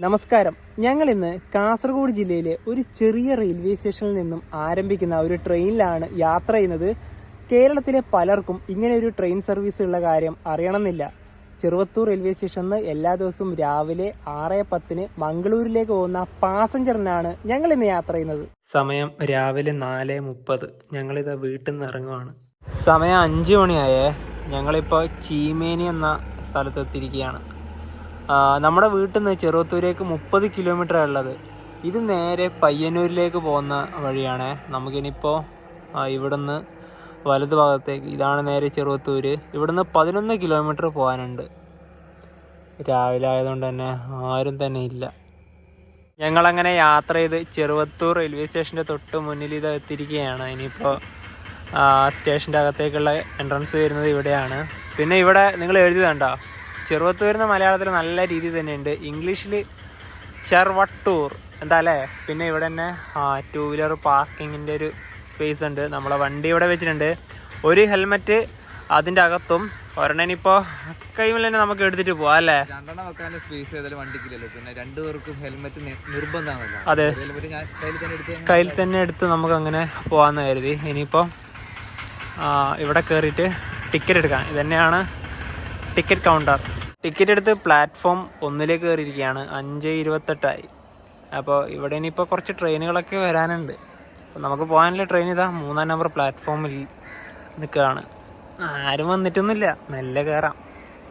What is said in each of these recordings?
നമസ്കാരം. ഞങ്ങൾ ഇന്ന് കാസർഗോഡ് ജില്ലയിലെ ഒരു ചെറിയ റെയിൽവേ സ്റ്റേഷനിൽ നിന്നും ആരംഭിക്കുന്ന ഒരു ട്രെയിനിലാണ് യാത്ര ചെയ്യുന്നത്. കേരളത്തിലെ പലർക്കും ഇങ്ങനെ ഒരു ട്രെയിൻ സർവീസ് ഉള്ള കാര്യം അറിയണമെന്നില്ല. ചെറുവത്തൂർ റെയിൽവേ സ്റ്റേഷനിൽ നിന്ന് എല്ലാ ദിവസവും രാവിലെ 6:10 മംഗളൂരിലേക്ക് പോകുന്ന പാസഞ്ചറിനാണ് ഞങ്ങൾ ഇന്ന് യാത്ര ചെയ്യുന്നത്. സമയം രാവിലെ 4:30. ഞങ്ങളിത് വീട്ടിൽ നിന്ന് ഇറങ്ങുവാണ്. സമയം 5 മണിയായേ. ഞങ്ങളിപ്പോൾ ചീമേനി എന്ന സ്ഥലത്തെത്തിയിരിക്കുകയാണ്. നമ്മുടെ വീട്ടിൽ നിന്ന് ചെറുവത്തൂരേക്ക് 30 കിലോമീറ്റർ ഉള്ളത്. ഇത് നേരെ പയ്യന്നൂരിലേക്ക് പോകുന്ന വഴിയാണ്. നമുക്കിനിപ്പോൾ ഇവിടുന്ന് വലത് ഭാഗത്തേക്ക്, ഇതാണ് നേരെ ചെറുവത്തൂർ. ഇവിടുന്ന് 11 കിലോമീറ്റർ പോകാനുണ്ട്. രാവിലെ ആയതുകൊണ്ട് തന്നെ ആരും തന്നെ ഇല്ല. ഞങ്ങളങ്ങനെ യാത്ര ചെയ്ത് ചെറുവത്തൂർ റെയിൽവേ സ്റ്റേഷൻ്റെ തൊട്ട് മുന്നിൽ ഇത് എത്തിയിരിക്കുകയാണ്. ഇനിയിപ്പോൾ സ്റ്റേഷൻ്റെ അകത്തേക്കുള്ള എൻട്രൻസ് വരുന്നത് ഇവിടെയാണ്. പിന്നെ ഇവിടെ നിങ്ങൾ എഴുതി കണ്ടോ, ചെറുവത്തൂരിന്ന് മലയാളത്തിൽ നല്ല രീതിയിൽ തന്നെയുണ്ട്. ഇംഗ്ലീഷിൽ ചെറുവട്ടൂർ എന്താ അല്ലേ. പിന്നെ ഇവിടെ തന്നെ 2 വീലർ പാർക്കിങ്ങിൻ്റെ ഒരു സ്പേസ് ഉണ്ട്. നമ്മളെ വണ്ടി ഇവിടെ വെച്ചിട്ടുണ്ട്. ഒരു ഹെൽമെറ്റ് അതിൻ്റെ അകത്തും ഒരെണ്ണനിപ്പോൾ കൈമിൽ തന്നെ നമുക്ക് എടുത്തിട്ട് പോവാം അല്ലേ. രണ്ടെണ്ണം വെക്കാനുള്ള സ്പേസ് ഏതായാലും വണ്ടിക്കില്ലല്ലോ. പിന്നെ രണ്ടുപേർക്കും ഹെൽമെറ്റ് നിർബന്ധമാണല്ലോ. അതെ, കയ്യിൽ തന്നെ എടുത്ത് നമുക്ക് അങ്ങനെ പോകാമെന്ന് കരുതി. ഇനിയിപ്പോൾ ഇവിടെ കയറിയിട്ട് ടിക്കറ്റ് എടുക്കാം. ഇതന്നെയാണ് ടിക്കറ്റ് കൗണ്ടർ. ടിക്കറ്റ് എടുത്ത് പ്ലാറ്റ്ഫോം 1 കയറിയിരിക്കുകയാണ്. 5:28 അപ്പോൾ ഇവിടെ ഇനിയിപ്പോൾ കുറച്ച് ട്രെയിനുകളൊക്കെ വരാനുണ്ട്. അപ്പോൾ നമുക്ക് പോകാനുള്ള ട്രെയിൻ ഇതാ 3-ാം നമ്പർ പ്ലാറ്റ്ഫോമിൽ നിൽക്കുകയാണ്. ആരും വന്നിട്ടൊന്നുമില്ല. മെല്ലെ കയറാം.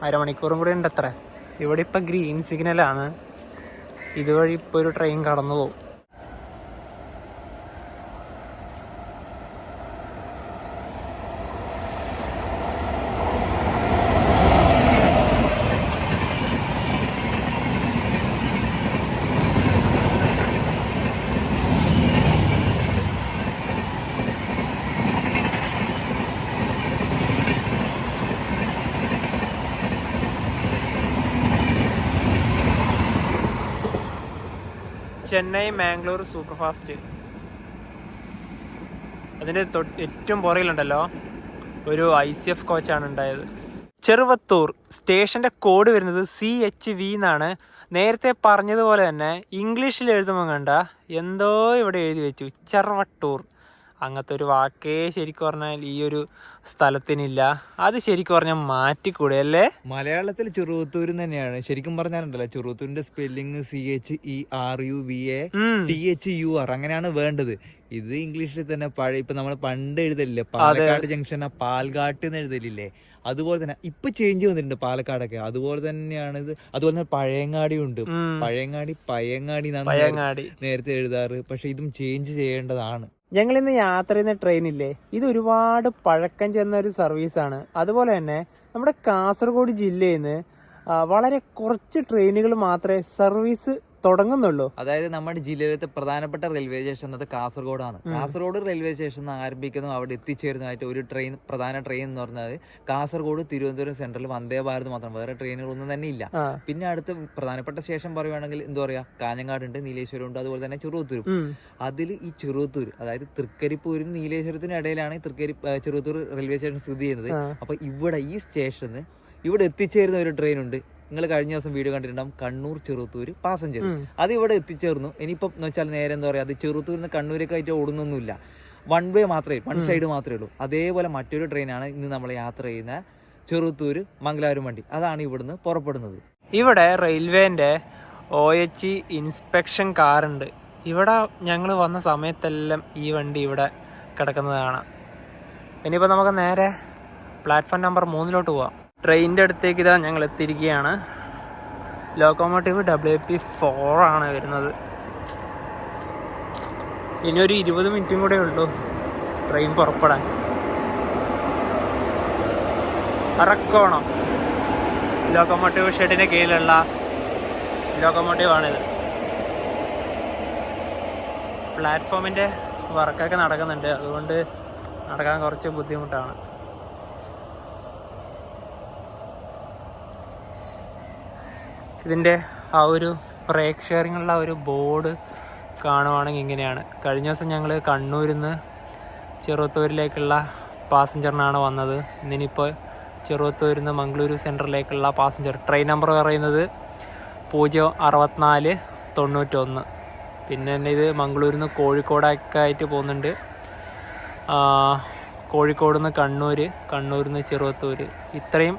അരമണിക്കൂറും കൂടി ഉണ്ട് അത്ര. ഇവിടെ ഇപ്പോൾ ഗ്രീൻ സിഗ്നലാണ്. ഇതുവഴി ഇപ്പോൾ ഒരു ട്രെയിൻ കടന്നു പോകും. Chennai Mangalore super fast. അതിൻ്റെ ഏറ്റവും പുറകിലുണ്ടല്ലോ ഒരു ICF കോച്ചാണ് ഉണ്ടായത്. ചെറുവത്തൂർ സ്റ്റേഷൻ്റെ കോഡ് വരുന്നത് CHV എന്നാണ്. നേരത്തെ പറഞ്ഞതുപോലെ തന്നെ ഇംഗ്ലീഷിൽ എഴുതുമ്പോൾ കണ്ട എന്തോ ഇവിടെ എഴുതി വെച്ചു ചെറുവട്ടൂർ. അങ്ങനത്തെ ഒരു വാക്കേ ശരിക്കും പറഞ്ഞാൽ ഈ ഒരു സ്ഥലത്തിനില്ല. അത് ശരിക്കും പറഞ്ഞാൽ മാറ്റിക്കൂടെ അല്ലേ. മലയാളത്തിൽ ചെറുവത്തൂർ തന്നെയാണ് ശരിക്കും പറഞ്ഞാലുണ്ടല്ലോ. ചെറുവത്തൂരിന്റെ സ്പെല്ലിങ് CHERUVA അങ്ങനെയാണ് വേണ്ടത്. ഇത് ഇംഗ്ലീഷിൽ തന്നെ പഴയ ഇപ്പൊ നമ്മൾ പണ്ട് എഴുതലില്ലേ പാലക്കാട് ജംഗ്ഷൻ പാൽഘാട്ട് എന്ന് എഴുതലില്ലേ, അതുപോലെ തന്നെ ഇപ്പൊ ചേഞ്ച് വന്നിട്ടുണ്ട് പാലക്കാടൊക്കെ. അതുപോലെ തന്നെയാണ് ഇത്. അതുപോലെ തന്നെ പഴയങ്ങാടി ഉണ്ട്. പഴയങ്ങാടി നേരത്തെ എഴുതാറ്. പക്ഷെ ഇതും ചേഞ്ച് ചെയ്യേണ്ടതാണ്. ഞങ്ങളിന്ന് യാത്ര ചെയ്യുന്ന ട്രെയിനില്ലേ, ഇത് ഒരുപാട് പഴക്കം ചെന്ന ഒരു സർവീസാണ്. അതുപോലെ തന്നെ നമ്മുടെ കാസർഗോഡ് ജില്ലയിൽ നിന്ന് വളരെ കുറച്ച് ട്രെയിനുകൾ മാത്രമേ സർവീസ് തുടങ്ങുന്നുള്ളൂ. അതായത് നമ്മുടെ ജില്ലയിലത്തെ പ്രധാനപ്പെട്ട റെയിൽവേ സ്റ്റേഷൻ എന്നത് കാസർഗോഡാണ്. കാസർഗോഡ് റെയിൽവേ സ്റ്റേഷൻ ആരംഭിക്കുന്നതും അവിടെ എത്തിച്ചേരുന്നതായിട്ട് ഒരു പ്രധാന ട്രെയിൻ എന്ന് പറഞ്ഞാൽ കാസർഗോഡ് തിരുവനന്തപുരം സെൻട്രൽ വന്ദേ ഭാരത് മാത്രം. വേറെ ട്രെയിനുകളൊന്നും തന്നെ ഇല്ല. പിന്നെ അടുത്ത പ്രധാനപ്പെട്ട സ്റ്റേഷൻ പറയുവാണെങ്കിൽ എന്താ പറയാ, കാഞ്ഞങ്ങാട് ഉണ്ട്, നീലേശ്വരം ഉണ്ട്, അതുപോലെ തന്നെ ചെറുവത്തൂരും. അതിൽ ഈ ചെറുവത്തൂർ, അതായത് തൃക്കരിപ്പൂരും നീലേശ്വരത്തിനും ഇടയിലാണ് ചെറുവത്തൂർ റെയിൽവേ സ്റ്റേഷൻ സ്ഥിതി ചെയ്യുന്നത്. അപ്പൊ ഇവിടെ ഈ സ്റ്റേഷന് ഇവിടെ എത്തിച്ചേരുന്ന ഒരു ട്രെയിൻ ഉണ്ട്. നിങ്ങൾ കഴിഞ്ഞ ദിവസം വീഡിയോ കണ്ടിട്ടുണ്ടാവും, കണ്ണൂർ ചെറുവത്തൂർ പാസഞ്ചർ. അത് ഇവിടെ എത്തിച്ചേർന്നു. ഇനിയിപ്പം എന്ന് വെച്ചാൽ നേരെ എന്താ പറയുക, അത് ചെറുവത്തൂരിൽ നിന്ന് കണ്ണൂരേക്ക് ആയിട്ട് ഓടുന്നൊന്നുമില്ല. വൺ സൈഡ് മാത്രമേ ഉള്ളൂ. അതേപോലെ മറ്റൊരു ട്രെയിനാണ് ഇന്ന് നമ്മൾ യാത്ര ചെയ്യുന്ന ചെറുവത്തൂർ മംഗലാപുരം വണ്ടി. അതാണ് ഇവിടുന്ന് പുറപ്പെടുന്നത്. ഇവിടെ റെയിൽവേൻ്റെ OH ഇൻസ്പെക്ഷൻ കാറുണ്ട്. ഇവിടെ ഞങ്ങൾ വന്ന സമയത്തെല്ലാം ഈ വണ്ടി ഇവിടെ കിടക്കുന്നത് കാണാം. ഇനിയിപ്പോൾ നമുക്ക് നേരെ പ്ലാറ്റ്ഫോം നമ്പർ 3 പോവാം. ട്രെയിനിൻ്റെ അടുത്തേക്ക് ഇതാ ഞങ്ങൾ എത്തിയിരിക്കുകയാണ്. ലോക്കോമോട്ടീവ് WP4 ആണ് വരുന്നത്. ഇനി ഒരു 20 മിനിറ്റും കൂടെ ഉള്ളൂ ട്രെയിൻ പുറപ്പെടാൻ. അറക്കോണം ലോക്കോമോട്ടീവ് ഷെഡിൻ്റെ കീഴിലുള്ള ലോക്കോമോട്ടീവാണിത്. പ്ലാറ്റ്ഫോമിൻ്റെ വർക്കൊക്കെ നടക്കുന്നുണ്ട്, അതുകൊണ്ട് നടക്കാൻ കുറച്ച് ബുദ്ധിമുട്ടാണ്. ഇതിൻ്റെ ആ ഒരു ബ്രേക്ക് ഷെയറിങ്ങുള്ള ഒരു ബോർഡ് കാണുവാണെങ്കിൽ ഇങ്ങനെയാണ്. കഴിഞ്ഞ ദിവസം ഞങ്ങൾ കണ്ണൂരിൽ നിന്ന് ചെറുവത്തൂരിലേക്കുള്ള പാസഞ്ചറിനാണ് വന്നത്. ഇന്നിപ്പോൾ ചെറുവത്തൂരിൽ നിന്ന് മംഗളൂരു സെൻട്രലിലേക്കുള്ള പാസഞ്ചർ ട്രെയിൻ നമ്പർ പറയുന്നത് 06491. പിന്നെ തന്നെ ഇത് മംഗളൂരിൽ നിന്ന് കോഴിക്കോടൊക്കെ ആയിട്ട് പോകുന്നുണ്ട്. കോഴിക്കോട് നിന്ന് കണ്ണൂരിൽ നിന്ന് ചെറുവത്തൂർ, ഇത്രയും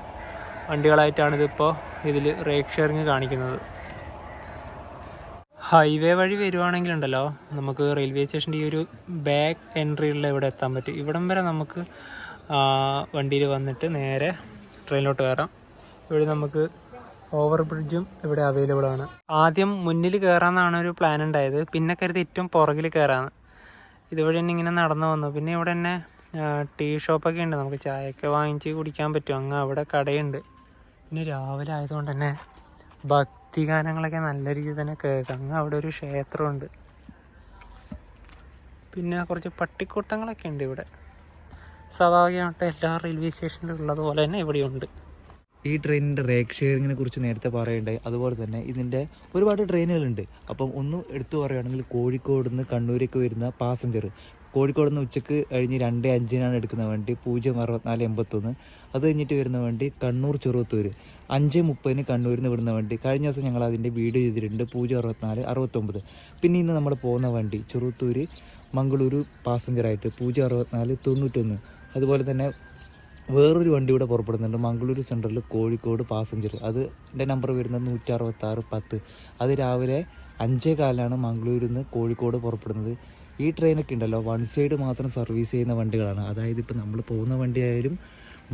വണ്ടികളായിട്ടാണിതിപ്പോൾ ഇതിൽ റേക്ക് ഷെയറിങ് കാണിക്കുന്നത്. ഹൈവേ വഴി വരുവാണെങ്കിലുണ്ടല്ലോ നമുക്ക് റെയിൽവേ സ്റ്റേഷൻ്റെ ഈ ഒരു ബാക്ക് എൻട്രിയുള്ള ഇവിടെ എത്താൻ പറ്റും. ഇവിടം വരെ നമുക്ക് വണ്ടിയിൽ വന്നിട്ട് നേരെ ട്രെയിനിലോട്ട് കയറാം. ഇവിടെ നമുക്ക് ഓവർ ബ്രിഡ്ജും ഇവിടെ അവൈലബിൾ ആണ്. ആദ്യം മുന്നിൽ കയറാമെന്നാണ് ഒരു പ്ലാൻ ഉണ്ടായത്, പിന്നെ കരുതി ഏറ്റവും പുറകിൽ കയറാമെന്ന്. ഇതുവഴി തന്നെ ഇങ്ങനെ നടന്നു വന്നു. പിന്നെ ഇവിടെ തന്നെ ടീ ഷോപ്പൊക്കെ ഉണ്ട്, നമുക്ക് ചായയൊക്കെ വാങ്ങിച്ച് കുടിക്കാൻ പറ്റും. അങ്ങ് അവിടെ കടയുണ്ട്. പിന്നെ രാവിലെ ആയതുകൊണ്ട് തന്നെ ഭക്തിഗാനങ്ങളൊക്കെ നല്ല രീതിയിൽ തന്നെ കേൾക്കാം. അങ്ങ് അവിടെ ഒരു ക്ഷേത്രമുണ്ട്. പിന്നെ കുറച്ച് പട്ടിക്കൂട്ടങ്ങളൊക്കെ ഉണ്ട് ഇവിടെ. സ്വാഭാവികമായിട്ട് എല്ലാ റെയിൽവേ സ്റ്റേഷനിലും ഉള്ളതുപോലെ തന്നെ ഇവിടെയുണ്ട്. ഈ ട്രെയിനിൻ്റെ റേക്ക് ഷെയറിങ്ങിനെ കുറിച്ച് നേരത്തെ പറയുണ്ടായി. അതുപോലെ തന്നെ ഇതിൻ്റെ ഒരുപാട് ട്രെയിനുകളുണ്ട്. അപ്പം ഒന്ന് എടുത്തു പറയുകയാണെങ്കിൽ കോഴിക്കോട് നിന്ന് കണ്ണൂരേക്ക് വരുന്ന പാസഞ്ചർ, കോഴിക്കോട് നിന്ന് ഉച്ചക്ക് കഴിഞ്ഞ് 2:05 എടുക്കുന്ന വണ്ടി 06481. അത് കഴിഞ്ഞിട്ട് വരുന്ന വണ്ടി കണ്ണൂർ ചെറുവത്തൂർ 5:30 കണ്ണൂരിൽ നിന്ന് വിടുന്ന വണ്ടി. കഴിഞ്ഞ ദിവസം ഞങ്ങൾ അതിൻ്റെ വീഡിയോ ചെയ്തിട്ടുണ്ട്, 06469. പിന്നെ ഇന്ന് നമ്മൾ പോകുന്ന വണ്ടി ചെറുവത്തൂർ മംഗളൂരു പാസഞ്ചറായിട്ട് 06491. അതുപോലെ തന്നെ വേറൊരു വണ്ടി ഇവിടെ പുറപ്പെടുന്നുണ്ട് മംഗളൂരു സെൻട്രലിൽ കോഴിക്കോട് പാസഞ്ചർ. അതിൻ്റെ നമ്പർ വരുന്നത് 16610. അത് രാവിലെ 5:15 മംഗളൂരിൽ നിന്ന് കോഴിക്കോട് പുറപ്പെടുന്നത്. ഈ ട്രെയിനൊക്കെ ഉണ്ടല്ലോ വൺ സൈഡ് മാത്രം സർവീസ് ചെയ്യുന്ന വണ്ടികളാണ്. അതായത് ഇപ്പോൾ നമ്മൾ പോകുന്ന വണ്ടി ആയാലും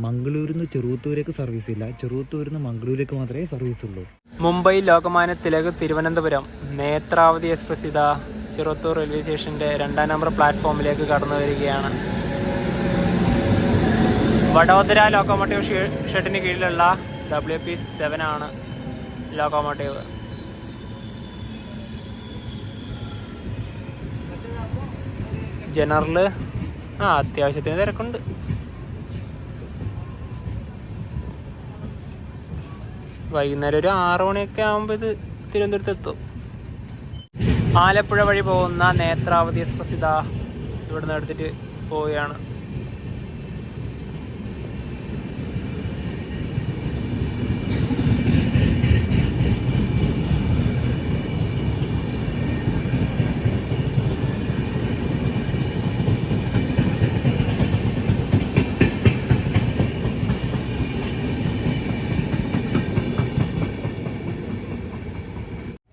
മംഗളൂരിൽ നിന്ന് ചെറുവത്തൂരേക്ക് സർവീസ് ഇല്ല, ചെറുവത്തൂരിൽ നിന്ന് മംഗളൂരേക്ക് മാത്രമേ സർവീസ് ഉള്ളൂ. മുംബൈ ലോകമാന്യ തിലക് തിരുവനന്തപുരം നേത്രാവതി എക്സ്പ്രസ് ഇതാ ചെറുവത്തൂർ റെയിൽവേ സ്റ്റേഷൻ്റെ 2ാം നമ്പർ പ്ലാറ്റ്ഫോമിലേക്ക് കടന്നു വരികയാണ്. വഡോദര ലോക്കോമോട്ടീവ് ഷെഡിന് കീഴിലുള്ള WP7 ആണ് ലോക്കോമോട്ടീവ്. ജനറൽ അത്യാവശ്യത്തിന് തിരക്കുണ്ട്. വൈകുന്നേരം ഒരു 6 മണിയൊക്കെ ആകുമ്പോൾ ഇത് തിരുവനന്തപുരത്ത് എത്തും. ആലപ്പുഴ വഴി പോകുന്ന നേത്രാവതി എക്സ്പ്രസ് ഇതാ ഇവിടുന്ന് എടുത്തിട്ട് പോവുകയാണ്.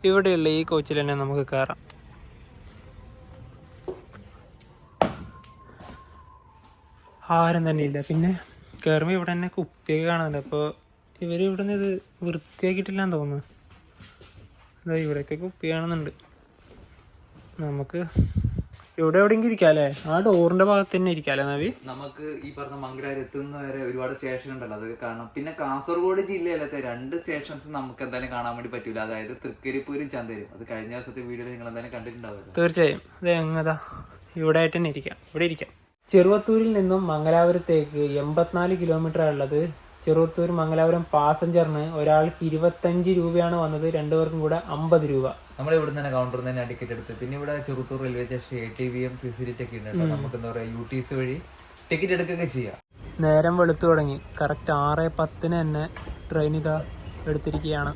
ഇവിടെയുള്ള ഈ കോച്ചിൽ തന്നെ നമുക്ക് കയറാം. ആരും തന്നെ ഇല്ല. പിന്നെ കയറുമ്പോൾ ഇവിടെ തന്നെ കുപ്പിയൊക്കെ കാണുന്നുണ്ട്. അപ്പോൾ ഇവർ ഇവിടെ നിന്ന് ഇത് വൃത്തിയാക്കിയിട്ടില്ലാന്ന് തോന്നുന്നു. അതാ ഇവിടെയൊക്കെ കുപ്പി കാണുന്നുണ്ട്. നമുക്ക് ഇവിടെ എവിടെയെങ്കിലും ഇരിക്കാം അല്ലേ? ആ ഡോറിന്റെ ഭാഗത്ത് തന്നെ ഇരിക്കാം അല്ലേ നവി? നമുക്ക് ഈ പറഞ്ഞ മംഗലാപുരം എത്തുന്ന വരെ ഒരുപാട് സ്റ്റേഷൻ ഉണ്ടല്ലോ, അതൊക്കെ കാണാം. പിന്നെ കാസർഗോഡ് ജില്ലയിലത്തെ 2 സ്റ്റേഷൻസ് നമുക്ക് എന്തായാലും കാണാൻ വേണ്ടി പറ്റൂല. അതായത് തൃക്കരിപ്പൂരും ചന്തേരും. അത് കഴിഞ്ഞ ദിവസത്തെ വീഡിയോയിൽ നിങ്ങൾ എന്തായാലും കണ്ടിട്ടുണ്ടാവുമല്ലോ. തീർച്ചയായും. അത് എങ്ങതാ ഇവിടെ ആയിട്ട് തന്നെ ഇരിക്കാം, ഇവിടെ ഇരിക്കാം. ചെറുവത്തൂരിൽ നിന്നും മംഗലാപുരത്തേക്ക് 84 കിലോമീറ്റർ ഉള്ളത്. ചെറുവത്തൂർ മംഗലാപുരം പാസഞ്ചറിന് ഒരാൾക്ക് 25 രൂപയാണ് വന്നത്, 2 പേർക്കും കൂടെ 50 രൂപ. നമ്മൾ ഇവിടെ തന്നെ കൗണ്ടറിൽ തന്നെ ടിക്കറ്റ് എടുത്ത്. പിന്നെ ഇവിടെ Cheruthur railway station ATVM facility ഒക്കെ ഉണ്ട്. നമുക്ക് എന്താ പറയുക UTC വഴി ടിക്കറ്റ് എടുക്കുകയൊക്കെ ചെയ്യാം. നേരം വെളുത്തു തുടങ്ങി. കറക്റ്റ് 6:10 തന്നെ ട്രെയിൻ ഇതാ എടുത്തിരിക്കുകയാണ്.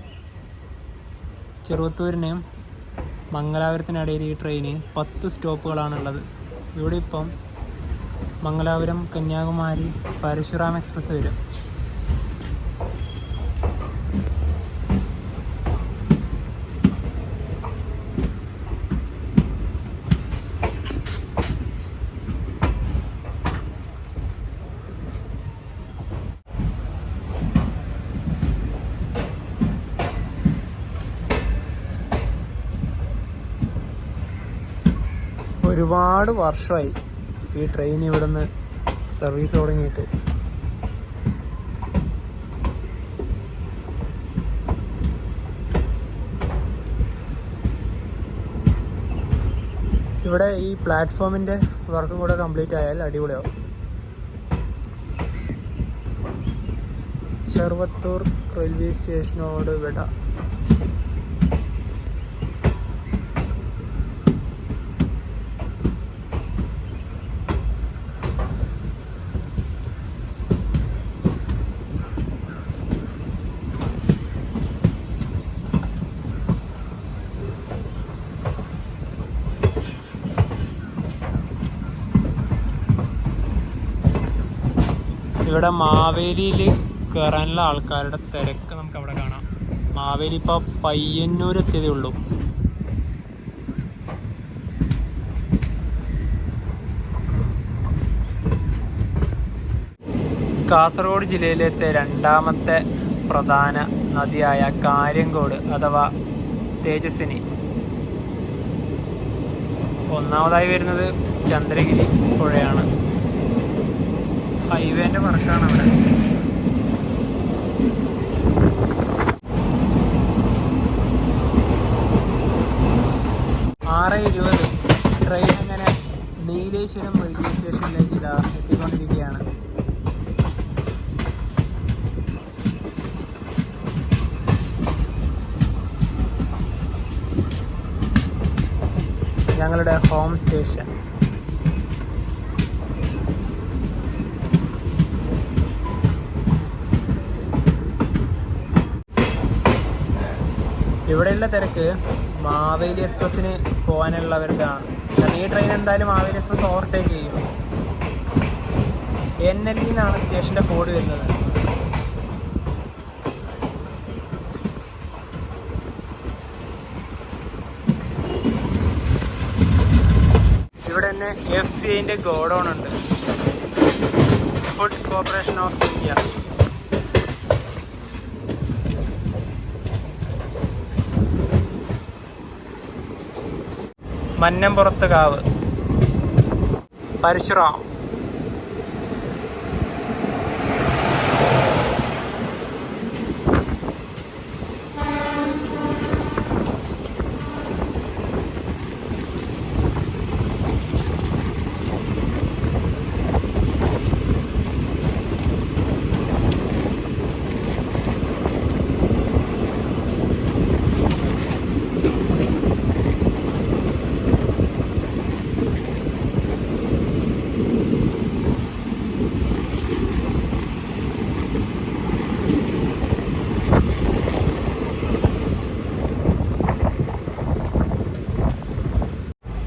ചെറുവത്തൂരിനെയും മംഗലാപുരത്തിനിടയിൽ ഈ ട്രെയിന് 10 സ്റ്റോപ്പുകളാണുള്ളത്. ഇവിടെ ഇപ്പം മംഗലാപുരം കന്യാകുമാരി പരശുറാം എക്സ്പ്രസ് വരും. ഒരുപാട് വർഷമായി ഈ ട്രെയിൻ ഇവിടെ നിന്ന് സർവീസ് തുടങ്ങിയിട്ട്. ഇവിടെ ഈ പ്ലാറ്റ്ഫോമിൻ്റെ വർക്കും കൂടെ കംപ്ലീറ്റ് ആയാൽ അടിപൊളിയാവും. ചെറുവത്തൂർ റെയിൽവേ സ്റ്റേഷനോട് വിട. ഇവിടെ മാവേലിയിൽ കയറാനുള്ള ആൾക്കാരുടെ തിരക്ക് നമുക്ക് അവിടെ കാണാം. മാവേലി ഇപ്പോൾ പയ്യന്നൂർ എത്തിയതേ ഉള്ളൂ. കാസർഗോഡ് ജില്ലയിലത്തെ രണ്ടാമത്തെ പ്രധാന നദിയായ കാര്യങ്കോട് അഥവാ തേജസ്വിനി. ഒന്നാമതായി വരുന്നത് ചന്ദ്രഗിരി പുഴയാണ്. ഹൈവേൻ്റെ വർക്കാണ് അവിടെ. ആറ് 20 ട്രെയിൻ അങ്ങനെ നീലേശ്വരം റെയിൽവേ സ്റ്റേഷനിലേക്ക് ഇതാ എത്തിക്കൊണ്ടിരിക്കുകയാണ്. ഞങ്ങളുടെ ഹോം സ്റ്റേഷൻ. ഇവിടെയുള്ള തിരക്ക് മാവേലി എക്സ്പ്രസ്സിന് പോകാനുള്ളവർക്കാണ്. കാരണം ഈ ട്രെയിൻ എന്തായാലും മാവേലി എക്സ്പ്രസ് ഓവർടേക്ക് ചെയ്യും. NLE എന്നാണ് സ്റ്റേഷൻ്റെ കോഡ് വരുന്നത്. ഇവിടെ തന്നെ FCIൻ്റെ ഗോഡൗൺ ഉണ്ട്, ഫുഡ് കോർപ്പറേഷൻ ഓഫ് ഇന്ത്യ. മന്നംപുറത്ത് കാവ്, പരശുറാം.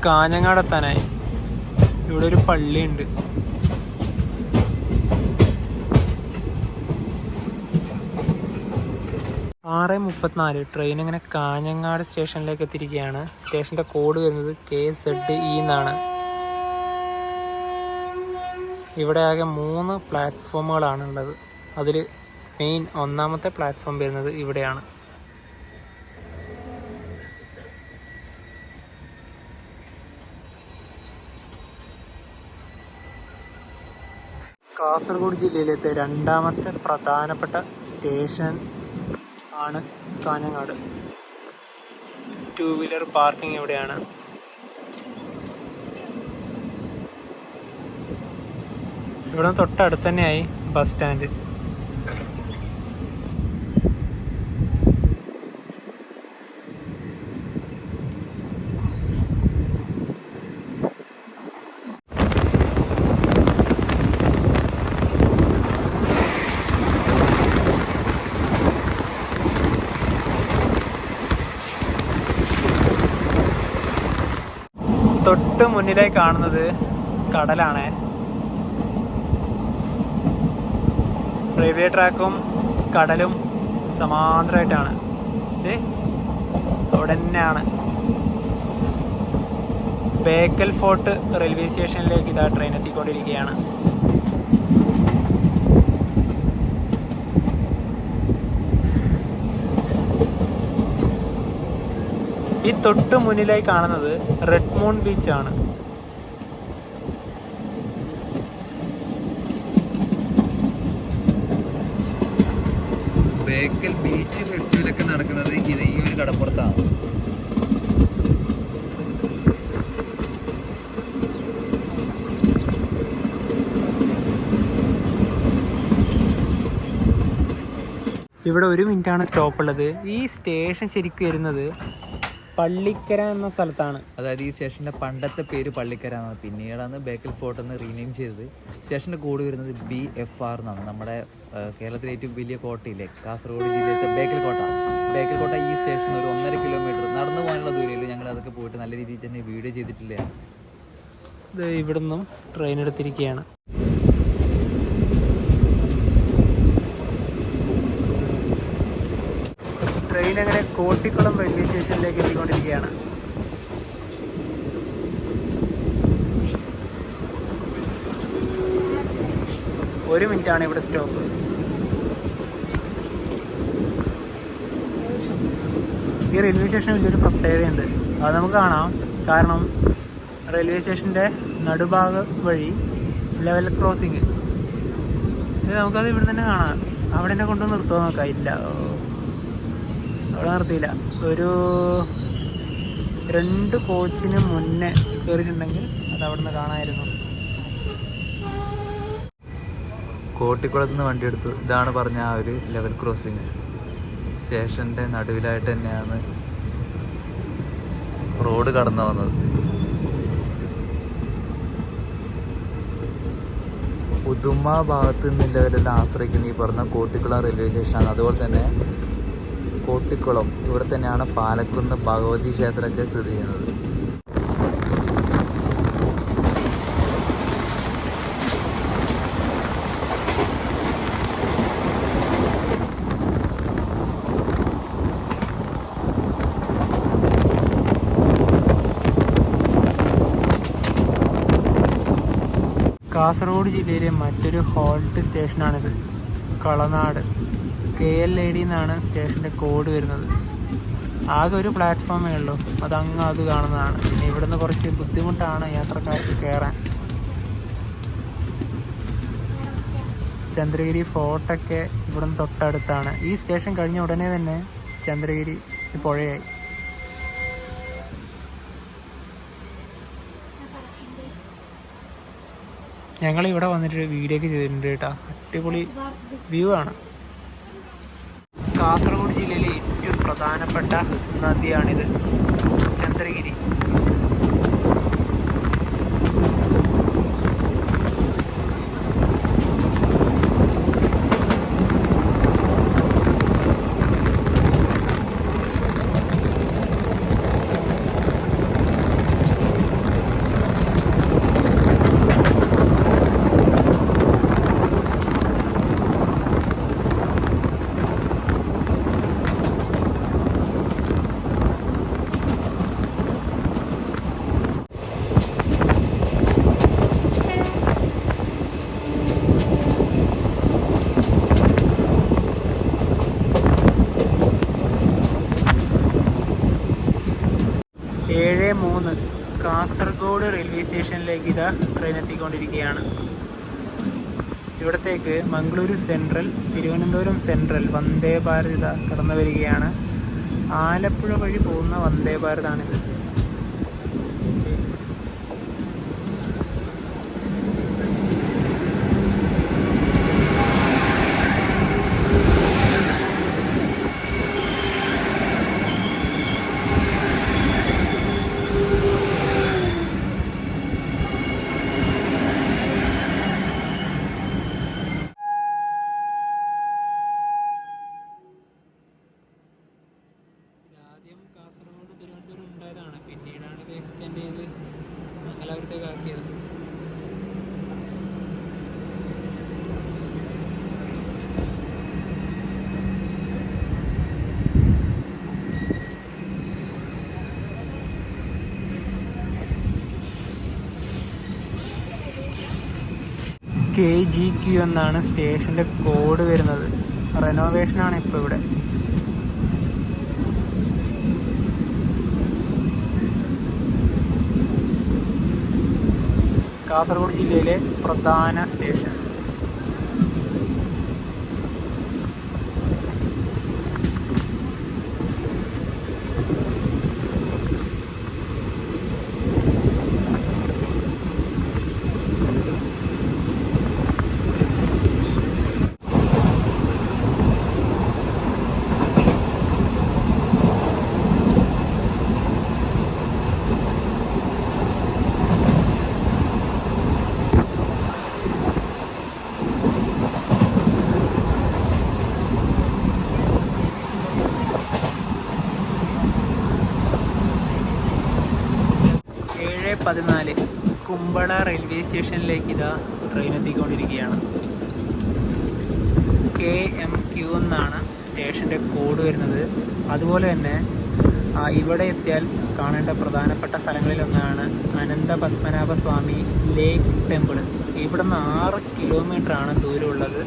കാഞ്ഞങ്ങാട് എത്താനായി. ഇവിടെ ഒരു പള്ളിയുണ്ട്. ആറ് 34 ട്രെയിൻ ഇങ്ങനെ കാഞ്ഞങ്ങാട് സ്റ്റേഷനിലേക്ക് എത്തിയിരിക്കുകയാണ്. സ്റ്റേഷൻ്റെ കോഡ് വരുന്നത് KZE എന്നാണ്. ഇവിടെ ആകെ 3 പ്ലാറ്റ്ഫോമുകളാണ് ഉള്ളത്. അതിൽ മെയിൻ ഒന്നാമത്തെ പ്ലാറ്റ്ഫോം വരുന്നത് ഇവിടെയാണ്. കാസർഗോഡ് ജില്ലയിലത്തെ രണ്ടാമത്തെ പ്രധാനപ്പെട്ട സ്റ്റേഷൻ ആണ് കാഞ്ഞങ്ങാട്. 2 വീലർ പാർക്കിംഗ് ഇവിടെയാണ്. ഇവിടെ തൊട്ടടുത്ത് തന്നെയായി ബസ് സ്റ്റാൻഡ്. തൊട്ട് മുന്നിലായി കാണുന്നത് കടലാണ്. റെയിൽവേ ട്രാക്കും കടലും സമാന്തരമായിട്ടാണ്. അവിടെ തന്നെയാണ് ബേക്കൽ ഫോർട്ട് റെയിൽവേ സ്റ്റേഷനിലേക്ക് ഇതാ ട്രെയിൻ എത്തിക്കൊണ്ടിരിക്കുകയാണ്. ഈ തൊട്ട് മുന്നിലായി കാണുന്നത് റെഡ് മൂൺ ബീച്ചാണ്. ബേക്കൽ ബീച്ച് ഫെസ്റ്റിവലൊക്കെ നടക്കുന്നത് ഇത് ഈ ഒരു കടപ്പുറത്താണ്. ഇവിടെ 1 മിനിറ്റാണ് സ്റ്റോപ്പ് ഉള്ളത്. ഈ സ്റ്റേഷൻ ശരിക്കും വരുന്നത് പള്ളിക്കര എന്ന സ്ഥലത്താണ്. അതായത് ഈ സ്റ്റേഷൻ്റെ പണ്ടത്തെ പേര് പള്ളിക്കര എന്നാണ്. പിന്നീടാണ് ബേക്കൽ ഫോർട്ട് എന്ന് റീനെയിം ചെയ്തത്. സ്റ്റേഷൻ്റെ കോഡ് വരുന്നത് BFR എന്നാണ്. നമ്മുടെ കേരളത്തിലെ ഏറ്റവും വലിയ കോട്ടയില്ലേ, കാസർഗോഡ് ജില്ലയിലത്തെ ബേക്കൽ കോട്ട. ബേക്കൽ കോട്ട ഈ സ്റ്റേഷൻ ഒരു 1.5 കിലോമീറ്റർ നടന്നു പോകാനുള്ള ദൂരമില്ല. ഞങ്ങൾ അതൊക്കെ പോയിട്ട് നല്ല രീതിയിൽ തന്നെ വീഡിയോ ചെയ്തിട്ടില്ല. ഇത് ഇവിടെ നിന്നും ട്രെയിൻ എടുത്തിരിക്കുകയാണ്. ട്രെയിൻ അങ്ങനെ കോട്ടിക്കുളം റെയിൽവേ സ്റ്റേഷനിലേക്ക് എത്തിക്കൊണ്ടിരിക്കുകയാണ്. ഒരു മിനിറ്റാണ് ഇവിടെ സ്റ്റോപ്പ്. ഈ റെയിൽവേ സ്റ്റേഷൻ വലിയൊരു പ്രത്യേകതയുണ്ട്, അത് നമുക്ക് കാണാം. കാരണം റെയിൽവേ സ്റ്റേഷൻ്റെ നടുഭാഗം വഴി ലെവൽ ക്രോസിങ്, ഇത് നമുക്കത് ഇവിടെ തന്നെ കാണാം. അവിടെ തന്നെ കൊണ്ടു നിർത്തുമോ നോക്കാം. ഇല്ല, അവിടെ നിർത്തിയില്ല. ഒരു 2 കോച്ചിന് മുന്നേ കയറിയിട്ടുണ്ടെങ്കിൽ അത് അവിടെ നിന്ന് കാണാമായിരുന്നു. കോട്ടിക്കുളത്ത് നിന്ന് വണ്ടി എടുത്തു. ഇതാണ് പറഞ്ഞ ആ ഒരു ലെവൽ ക്രോസിങ്. സ്റ്റേഷൻ്റെ നടുവിലായിട്ട് തന്നെയാണ് റോഡ് കടന്നു വന്നത്. ഉദുമ ഭാഗത്ത് നിന്നുള്ളവരെല്ലാം ആശ്രയിക്കുന്ന ഈ പറഞ്ഞ കോട്ടിക്കുളം റെയിൽവേ സ്റ്റേഷനാണ്. അതുപോലെ തന്നെ കോട്ടിക്കുളം ഇവിടെ തന്നെയാണ് പാലക്കുന്ന് ഭഗവതി ക്ഷേത്രമൊക്കെ സ്ഥിതി ചെയ്യുന്നത്. കാസർഗോഡ് ജില്ലയിലെ മറ്റൊരു ഹോൾട്ട് സ്റ്റേഷനാണിത്. കളനാട് KLAD എന്നാണ് സ്റ്റേഷൻ്റെ കോഡ് വരുന്നത്. ആകെ ഒരു പ്ലാറ്റ്ഫോമേ ഉള്ളൂ, അതങ്ങ് അത് കാണുന്നതാണ്. പിന്നെ ഇവിടുന്ന് കുറച്ച് ബുദ്ധിമുട്ടാണ് യാത്രക്കാർക്ക് കയറാൻ. ചന്ദ്രഗിരി ഫോർട്ടൊക്കെ ഇവിടുന്ന് തൊട്ടടുത്താണ്. ഈ സ്റ്റേഷൻ കഴിഞ്ഞ ഉടനെ തന്നെ ചന്ദ്രഗിരി പുഴയായി. ഞങ്ങളിവിടെ വന്നിട്ട് വീഡിയോ ഒക്കെ ചെയ്തിട്ടുണ്ട് കേട്ടോ. അടിപൊളി വ്യൂ ആണ്. കാസർഗോഡ് ജില്ലയിലെ ഏറ്റവും പ്രധാനപ്പെട്ട നദിയാണിത്, ചന്ദ്രഗിരി. കാസർഗോഡ് റെയിൽവേ സ്റ്റേഷനിലേക്ക് ഇതാ ട്രെയിൻ എത്തിക്കൊണ്ടിരിക്കുകയാണ്. ഇവിടത്തേക്ക് മംഗളൂരു സെൻട്രൽ, തിരുവനന്തപുരം സെൻട്രൽ വന്ദേ ഭാരത് ഇതാ കടന്നു വരികയാണ്. ആലപ്പുഴ വഴി പോകുന്ന വന്ദേ ഭാരതാണിത്. കാസർഗോഡ് തിരുവനന്തപുരം ഉണ്ടായതാണ്, പിന്നീടാണ് ഇത് എക്സ്റ്റെൻഡ് ചെയ്ത് മംഗലാപുരത്തേക്ക് ആക്കിയത്. KGQ എന്നാണ് സ്റ്റേഷൻ്റെ കോഡ് വരുന്നത്. റെനോവേഷനാണ് ഇപ്പോൾ ഇവിടെ. കാസർഗോഡ് ജില്ലയിലെ പ്രധാന സ്റ്റേഷൻ. കുമ്പള റെയിൽവേ സ്റ്റേഷനിലേക്ക് ഇതാ ട്രെയിൻ എത്തിക്കൊണ്ടിരിക്കുകയാണ്. KMQ എന്നാണ് സ്റ്റേഷൻ്റെ കോഡ് വരുന്നത്. അതുപോലെ തന്നെ ഇവിടെ എത്തിയാൽ കാണേണ്ട പ്രധാനപ്പെട്ട സ്ഥലങ്ങളിലൊന്നാണ് അനന്ത പത്മനാഭ സ്വാമി ലേക്ക് ടെമ്പിൾ. ഇവിടുന്ന് 6 കിലോമീറ്ററാണ് ദൂരമുള്ളത്.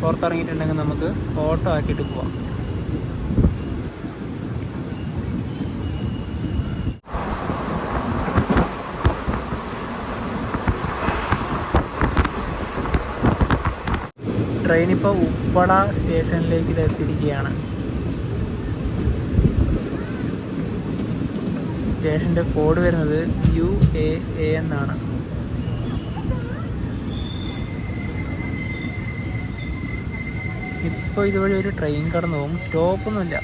പുറത്തിറങ്ങിയിട്ടുണ്ടെങ്കിൽ നമുക്ക് ഓട്ടോ ആക്കിയിട്ട് പോവാം. ട്രെയിൻ ഇപ്പോൾ ഉപ്പള സ്റ്റേഷനിലേക്ക് ഇത് എത്തിയിരിക്കുകയാണ്. സ്റ്റേഷൻ്റെ കോഡ് വരുന്നത് UAA എന്നാണ്. ഇപ്പോൾ ഇതുവഴി ഒരു ട്രെയിൻ കടന്നു പോകും. സ്റ്റോപ്പൊന്നുമില്ല.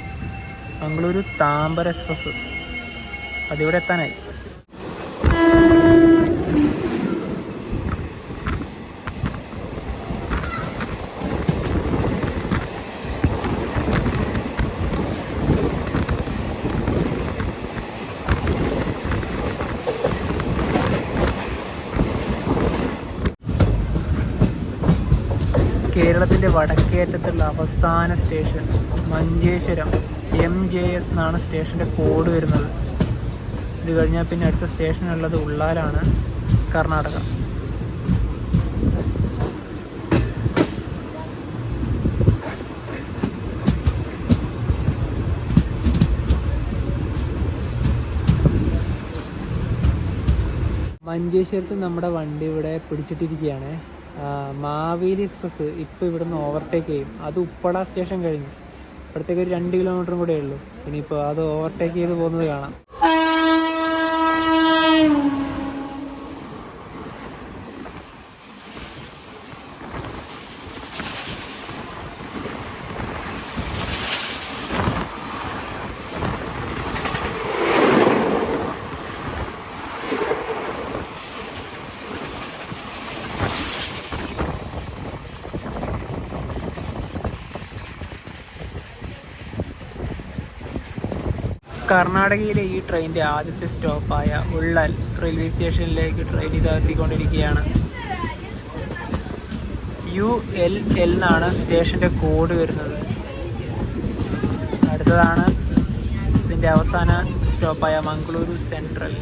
മംഗളൂരു താമ്പര എക്സ്പ്രസ് അതിവിടെ എത്താനായി. കേരളത്തിൻ്റെ വടക്കേറ്റത്തുള്ള അവസാന സ്റ്റേഷൻ മഞ്ചേശ്വരം MJS എന്നാണ് സ്റ്റേഷൻ്റെ കോഡ് വരുന്നത്. ഇത് കഴിഞ്ഞാൽ പിന്നെ അടുത്ത സ്റ്റേഷൻ ഉള്ളത് ഉള്ളാലാണ്, കർണാടക. മഞ്ചേശ്വരത്ത് നമ്മുടെ വണ്ടി ഇവിടെ പിടിച്ചിട്ടിരിക്കുകയാണ്. മാവേലി എക്സ്പ്രസ് ഇപ്പോൾ ഇവിടുന്ന് ഓവർടേക്ക് ചെയ്യും. അത് ഉപ്പള സ്റ്റേഷൻ കഴിഞ്ഞു. ഇപ്പോഴത്തേക്ക് ഒരു 2 കിലോമീറ്ററും കൂടെ ഉള്ളൂ. ഇനിയിപ്പോൾ അത് ഓവർടേക്ക് ചെയ്ത് പോകുന്നത് കാണാം. കർണാടകയിലെ ഈ ട്രെയിനിൻ്റെ ആദ്യത്തെ സ്റ്റോപ്പായ ഉള്ളൽ റെയിൽവേ സ്റ്റേഷനിലേക്ക് ട്രെയിൻ ഇതെത്തിക്കൊണ്ടിരിക്കുകയാണ്. ULL എന്നാണ് സ്റ്റേഷൻ്റെ കോഡ് വരുന്നത്. അടുത്തതാണ് ഇതിൻ്റെ അവസാന സ്റ്റോപ്പായ മംഗളൂരു സെൻട്രൽ.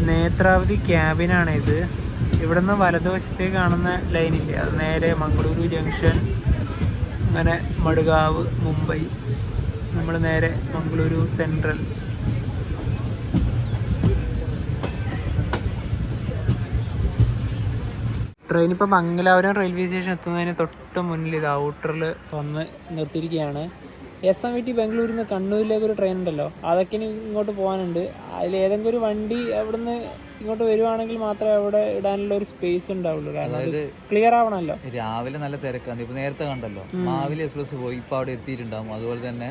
നേത്രാവതി ക്യാബിനാണ് ഇത്. ഇവിടുന്ന് വലതുവശത്തേക്ക് കാണുന്ന ലൈനില്ലേ, അത് നേരെ മംഗളൂരു ജംഗ്ഷൻ, അങ്ങനെ മഡ്ഗാവ്, മുംബൈ. നമ്മൾ നേരെ മംഗളൂരു സെൻട്രൽ. ട്രെയിൻ ഇപ്പോൾ മംഗലാപുരം റെയിൽവേ സ്റ്റേഷൻ എത്തുന്നതിന് തൊട്ട് മുന്നിൽ ഇത് ഔട്ടറിൽ വന്ന് നിർത്തിയിരിക്കുകയാണ്. SMVT ബാംഗ്ലൂരിൽ നിന്ന് കണ്ണൂരിലേക്ക് ഒരു ട്രെയിൻ ഉണ്ടല്ലോ, അതൊക്കെ ഇനി ഇങ്ങോട്ട് പോകാനുണ്ട്. അതിലേതെങ്കിലും ഒരു വണ്ടി അവിടുന്ന് ഇങ്ങോട്ട് വരുവാണെങ്കിൽ മാത്രമേ അവിടെ ഇടാനുള്ള ഒരു സ്പേസ് ഉണ്ടാവുള്ളൂ. കാരണം ക്ലിയർ ആവണമല്ലോ. രാവിലെ നല്ല തിരക്കാണ്. ഇപ്പൊ നേരത്തെ കണ്ടല്ലോ മാവേലി എക്സ്പ്രസ് പോയി, ഇപ്പൊ അവിടെ എത്തിയിട്ടുണ്ടാവും. അതുപോലെ തന്നെ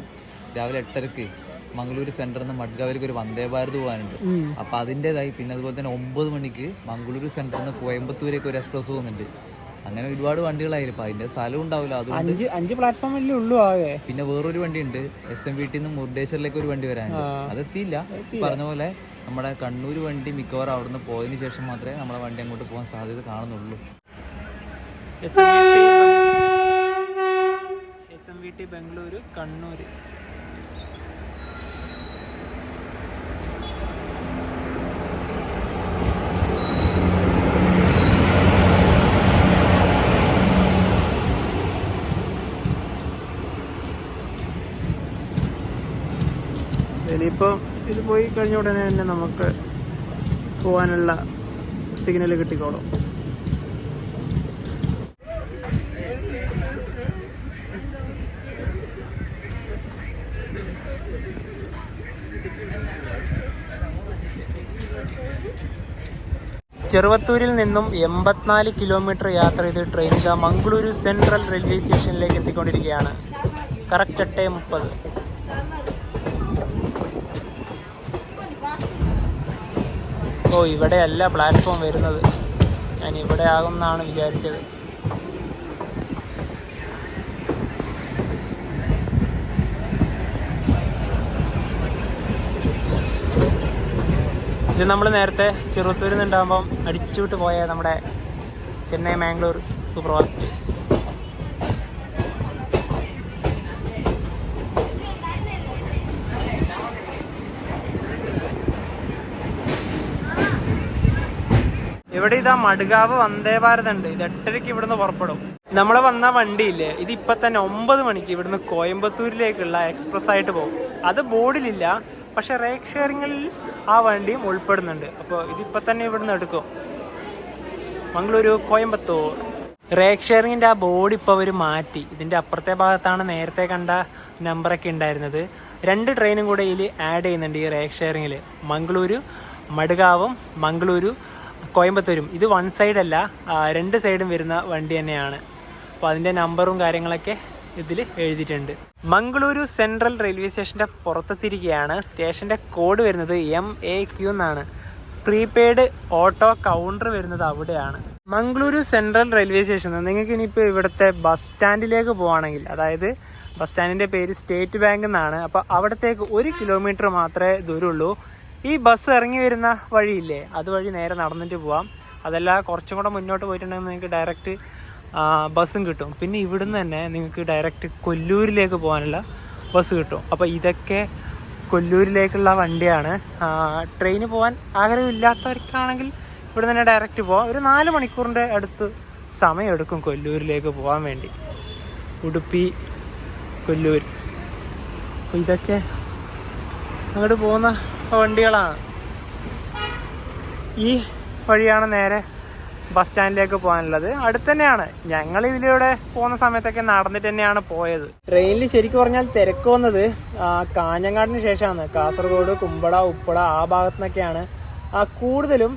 രാവിലെ 8:30 മംഗളൂർ സെന്ററിൽ നിന്ന് മഡ്ഗാവിലേക്ക് ഒരു വന്ദേ ഭാരത് പോകാനുണ്ട്. അപ്പൊ അതിൻ്റെതായി പിന്നെ അതുപോലെ തന്നെ 9 മണിക്ക് മംഗളൂരു സെന്ററിൽ നിന്ന് കോയമ്പത്തൂരേക്ക് ഒരു എക്സ്പ്രസ് പോകുന്നുണ്ട്. അങ്ങനെ ഒരുപാട് വണ്ടികളായാലും ഇപ്പൊ അതിന്റെ സ്ഥലം ഉണ്ടാവില്ല. അതുകൊണ്ട് 5 പ്ലാറ്റ്ഫോമല്ലേ ഉള്ളൂ ആകെ. പിന്നെ വേറൊരു വണ്ടി ഉണ്ട്, SMVT നിന്ന് മുരുടേശ്വറിലേക്ക് ഒരു വണ്ടി വരാനുണ്ട്. അതെത്തിയില്ല. പറഞ്ഞ പോലെ നമ്മുടെ കണ്ണൂർ വണ്ടി മിക്കവാറും അവിടെ നിന്ന് പോയതിനു ശേഷം മാത്രമേ നമ്മളെ വണ്ടി അങ്ങോട്ട് പോകാൻ സാധ്യത കാണുന്നുള്ളൂ. SMVT ബംഗളൂരു കണ്ണൂർ. ഇനിയിപ്പോൾ ഇത് പോയി കഴിഞ്ഞ ഉടനെ തന്നെ നമുക്ക് പോകാനുള്ള സിഗ്നൽ കിട്ടിക്കോളും. ചെറുവത്തൂരിൽ നിന്നും 84 കിലോമീറ്റർ യാത്ര ചെയ്ത് ട്രെയിൻ ഇതാ മംഗളൂരു സെൻട്രൽ റെയിൽവേ സ്റ്റേഷനിലേക്ക് എത്തിക്കൊണ്ടിരിക്കുകയാണ്. കറക്റ്റ് 8:30. ഓ, ഇവിടെയല്ല പ്ലാറ്റ്ഫോം വരുന്നത്. ഞാൻ ഇവിടെ ആകുമെന്നാണ് വിചാരിച്ചത്. ഇത് നമ്മൾ നേരത്തെ ചെറുത്തൂരിൽ നിന്നുണ്ടാകുമ്പം അടിച്ചുവിട്ട് പോയ നമ്മുടെ ചെന്നൈ മാംഗ്ലൂർ സൂപ്പർ ഫാസ്റ്റ്. ഇവിടെ ഇതാ മഡ്ഗാവ് വന്ദേ ഭാരത് ഉണ്ട്. ഇത് 8:30 ഇവിടുന്ന് പുറപ്പെടും. നമ്മൾ വന്ന വണ്ടിയില്ലേ, ഇത് ഇപ്പം തന്നെ 9 മണിക്ക് ഇവിടുന്ന് കോയമ്പത്തൂരിലേക്കുള്ള എക്സ്പ്രസ് ആയിട്ട് പോകും. അത് ബോർഡിലില്ല, പക്ഷെ റേക്ക് ഷെയറിങ്ങിൽ ആ വണ്ടിയും ഉൾപ്പെടുന്നുണ്ട്. അപ്പോൾ ഇതിപ്പോൾ തന്നെ ഇവിടുന്ന് എടുക്കും. മംഗളൂരു കോയമ്പത്തൂർ റേക്ക് ഷെയറിങ്ങിൻ്റെ ആ ബോർഡ് ഇപ്പോൾ അവർ മാറ്റി. ഇതിൻ്റെ അപ്പുറത്തെ ഭാഗത്താണ് നേരത്തെ കണ്ട നമ്പറൊക്കെ ഉണ്ടായിരുന്നത്. 2 ട്രെയിനും കൂടെ ഇതിൽ ആഡ് ചെയ്യുന്നുണ്ട് ഈ റേക്ക് ഷെയറിങ്ങിൽ. മംഗളൂരു മഡ്ഗാവും മംഗളൂരു കോയമ്പത്തൂരും. ഇത് 1 സൈഡല്ല, 2 സൈഡും വരുന്ന വണ്ടി തന്നെയാണ്. അപ്പോൾ അതിൻ്റെ നമ്പറും കാര്യങ്ങളൊക്കെ ഇതിൽ എഴുതിയിട്ടുണ്ട്. മംഗളൂരു സെൻട്രൽ റെയിൽവേ സ്റ്റേഷൻ്റെ പുറത്തെത്തിയിരിക്കുകയാണ്. സ്റ്റേഷൻ്റെ കോഡ് വരുന്നത് MAQ എന്നാണ്. പ്രീപെയ്ഡ് ഓട്ടോ കൗണ്ടർ വരുന്നത് അവിടെയാണ്. മംഗളൂരു സെൻട്രൽ റെയിൽവേ സ്റ്റേഷൻ നിങ്ങൾക്ക് ഇനിയിപ്പോൾ ഇവിടുത്തെ ബസ് സ്റ്റാൻഡിലേക്ക് പോവുകയാണെങ്കിൽ, അതായത് ബസ് സ്റ്റാൻഡിൻ്റെ പേര് സ്റ്റേറ്റ് ബാങ്ക് എന്നാണ്. അപ്പോൾ അവിടത്തേക്ക് 1 കിലോമീറ്റർ മാത്രമേ ദൂരമുള്ളൂ. ഈ ബസ് ഇറങ്ങി വരുന്ന വഴിയില്ലേ, അതുവഴി നേരെ നടന്നിട്ട് പോവാം. അതല്ല കുറച്ചും കൂടെ മുന്നോട്ട് പോയിട്ടുണ്ടെങ്കിൽ നിങ്ങൾക്ക് ഡയറക്റ്റ് ബസ്സും കിട്ടും. പിന്നെ ഇവിടുന്ന് തന്നെ നിങ്ങൾക്ക് ഡയറക്റ്റ് കൊല്ലൂരിലേക്ക് പോകാനുള്ള ബസ് കിട്ടും. അപ്പോൾ ഇതൊക്കെ കൊല്ലൂരിലേക്കുള്ള വണ്ടിയാണ്. ട്രെയിന് പോകാൻ ആഗ്രഹമില്ലാത്തവർക്കാണെങ്കിൽ ഇവിടെ തന്നെ ഡയറക്റ്റ് പോവാം. ഒരു 4 മണിക്കൂറിൻ്റെ അടുത്ത് സമയമെടുക്കും കൊല്ലൂരിലേക്ക് പോകാൻ വേണ്ടി. ഉടുപ്പി കൊല്ലൂർ. അപ്പോൾ ഇതൊക്കെ അങ്ങോട്ട് പോകുന്ന വണ്ടികളാണ്. ഈ വഴിയാണ് നേരെ ബസ് സ്റ്റാൻഡിലേക്ക് പോകാനുള്ളത്. അടുത്ത് തന്നെയാണ്. ഞങ്ങൾ ഇതിലൂടെ പോകുന്ന സമയത്തൊക്കെ നടന്നിട്ട് തന്നെയാണ് പോയത്. ട്രെയിനിൽ ശരിക്കും പറഞ്ഞാൽ തിരക്ക് വന്നത് കാഞ്ഞങ്ങാടിന് ശേഷമാണ്. കാസർഗോഡ്, കുമ്പള, ഉപ്പള ആ ഭാഗത്തു നിന്നൊക്കെയാണ് കൂടുതലും.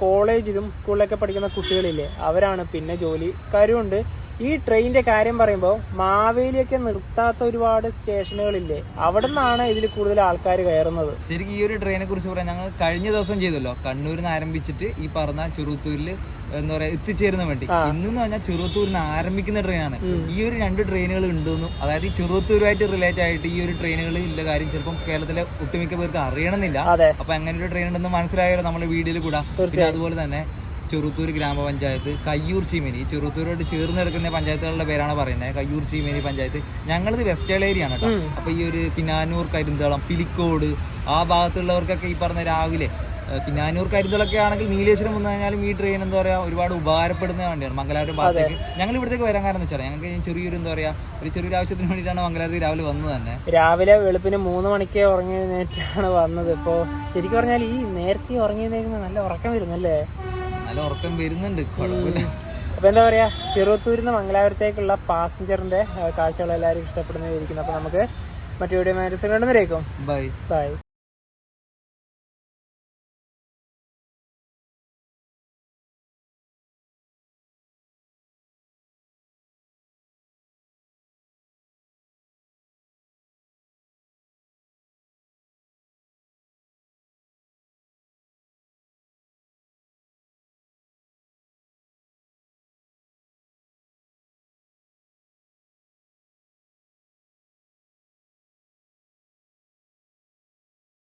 കോളേജിലും സ്കൂളിലൊക്കെ പഠിക്കുന്ന കുട്ടികളില്ലേ, അവരാണ്. പിന്നെ ജോലിക്കാരുമുണ്ട്. ഈ ട്രെയിനിൻ്റെ കാര്യം പറയുമ്പോൾ മാവേലിയൊക്കെ നിർത്താത്ത ഒരുപാട് സ്റ്റേഷനുകളില്ലേ, അവിടെ നിന്നാണ് ഇതിൽ കൂടുതൽ ആൾക്കാർ കയറുന്നത്. ശരിക്കും ഈ ഒരു ട്രെയിനെ കുറിച്ച് പറയാം, ഞങ്ങൾ കഴിഞ്ഞ ദിവസം ചെയ്തല്ലോ, കണ്ണൂരിൽ നിന്ന് ആരംഭിച്ചിട്ട് ഈ പറഞ്ഞ ചെറുത്തൂരിൽ എന്താ പറയാ എത്തിച്ചേരുന്ന വേണ്ടി. ഇന്നെന്ന് പറഞ്ഞാൽ ചെറുത്തൂരിൽ നിന്ന് ആരംഭിക്കുന്ന ട്രെയിനാണ്. ഈ ഒരു 2 ട്രെയിനുകൾ ഉണ്ടെന്നും, അതായത് ഈ ചെറുത്തൂരുമായിട്ട് റിലേറ്റ് ആയിട്ട് ഈ ഒരു ട്രെയിനുകൾ ഇല്ല കാര്യം ചിലപ്പം കേരളത്തിലെ ഒട്ടുമിക്ക പേർക്ക് അറിയണമെന്നില്ല. അപ്പൊ അങ്ങനെ ഒരു ട്രെയിൻ ഉണ്ടെന്ന് മനസ്സിലായാലോ നമ്മുടെ വീഡിയോയിൽ കൂടാ. പിന്നെ അതുപോലെ തന്നെ ചെറുത്തൂർ ഗ്രാമപഞ്ചായത്ത്, കയ്യൂർ ചീമേനി, ചെറുത്തൂരോട് ചേർന്ന് കിടക്കുന്ന പഞ്ചായത്തുകളുടെ പേരാണ് പറയുന്നത്. കയ്യൂർ ചീമേനി പഞ്ചായത്ത്. ഞങ്ങളിത് വെസ്റ്റേൾ ഏരിയ ആണ് കേട്ടോ. അപ്പൊ ഈ ഒരു കിനാനൂർ, കരിന്തളം, പിലിക്കോട് ആ ഭാഗത്തുള്ളവർക്കൊക്കെ ഈ പറഞ്ഞ രാവിലെ കിനാനൂർ, കരിന്തളൊക്കെ ആണെങ്കിൽ നീലേശ്വരം വന്നു കഴിഞ്ഞാലും ഈ ട്രെയിൻ എന്താ പറയാ ഒരുപാട് ഉപകാരപ്പെടുന്ന വണ്ടിയാണ്. മംഗലാപുരം ഭാഗത്തേക്ക് ഞങ്ങൾ ഇവിടത്തേക്ക് വരാൻ കാരണം വെച്ചാൽ ഞങ്ങൾക്ക് ചെറിയൊരു എന്താ പറയാ ഒരു ചെറിയൊരു ആവശ്യത്തിന് വേണ്ടിയിട്ടാണ് മംഗലാപുരത്ത് രാവിലെ വന്നത് തന്നെ. രാവിലെ വെളുപ്പിന് 3 മണിക്ക് ഉറങ്ങി എഴുന്നേറ്റാണ് വന്നത്. ഇപ്പോൾ ശരിക്കും പറഞ്ഞാൽ ഈ നേരത്തെ ഉറങ്ങി എഴുന്നേൽക്കുന്ന നല്ല ഉറക്കം വരുന്നല്ലേ? നല്ല ഉറക്കം വരുന്നുണ്ട്, കുഴപ്പമില്ല. അപ്പോൾ എന്താ പറയുക, ചെറുത്തൂരിൽ നിന്ന് മംഗലാപുരത്തേക്കുള്ള പാസഞ്ചറിൻ്റെ കാഴ്ചകൾ എല്ലാവരും ഇഷ്ടപ്പെടുന്നതായിരിക്കുന്നു. അപ്പോൾ നമുക്ക് മറ്റു വീഡിയോ മാനേഴ്സ് കണ്ടുവരേക്കും. ബൈ.